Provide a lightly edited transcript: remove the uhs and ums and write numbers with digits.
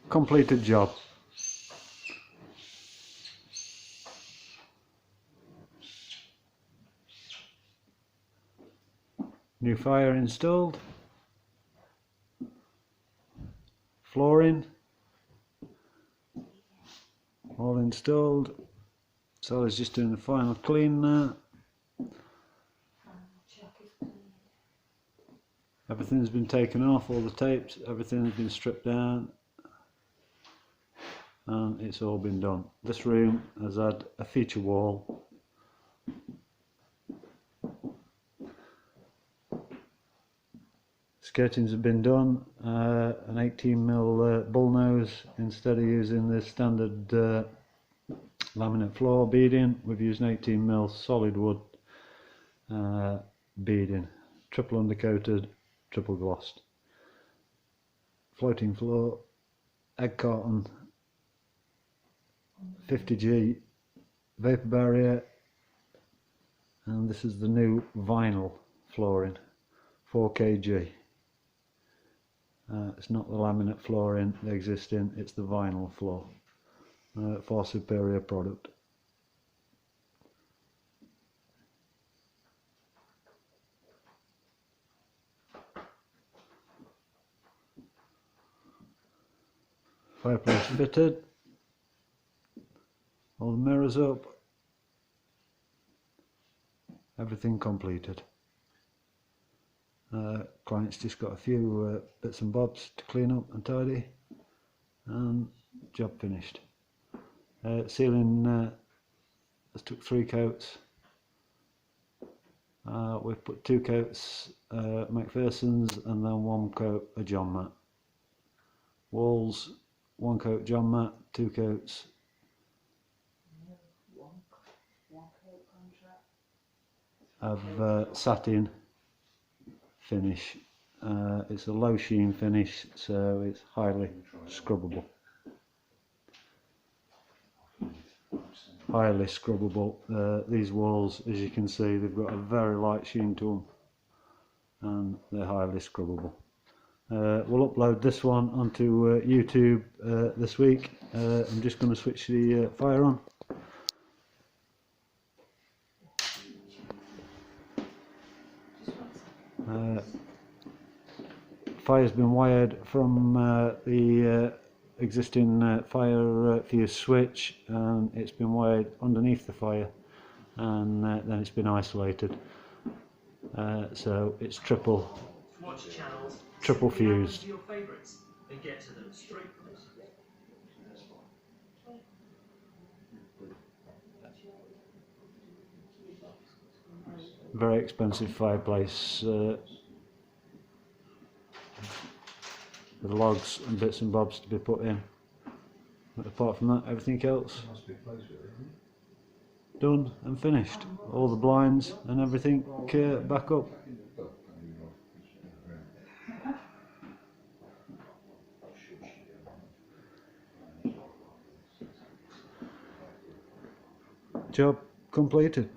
completed job. New fire installed. Flooring all installed. Sally's just doing the final clean now. Everything's been taken off, all the tapes, everything has been stripped down, and it's all been done. This room has had a feature wall. Skirtings have been done, an 18mm bullnose instead of using the standard laminate floor beading. We've used an 18mm solid wood beading, triple undercoated, triple glossed. Floating floor, egg carton, 50G vapor barrier, and this is the new vinyl flooring, 4kg. It's not the laminate flooring, the existing, it's the vinyl floor, far superior product. Fireplace fitted, all the mirrors up, everything completed. Client's just got a few bits and bobs to clean up and tidy, and job finished. Ceiling has took 3 coats. We've put 2 coats McPherson's and then 1 coat of John Matt. Walls, 1 coat John Matt, 2 coats. Of satin finish. It's a low sheen finish, so it's highly scrubbable. Highly scrubbable. These walls, as you can see, they've got a very light sheen to them, and they're highly scrubbable. We'll upload this one onto YouTube this week. I'm just going to switch the fire on. Fire's been wired from the existing fire fuse switch, and it's been wired underneath the fire, and then it's been isolated. So it's triple fused. Very expensive fireplace. With logs and bits and bobs to be put in, but apart from that, everything else done and finished. All the blinds and everything back up. Job completed.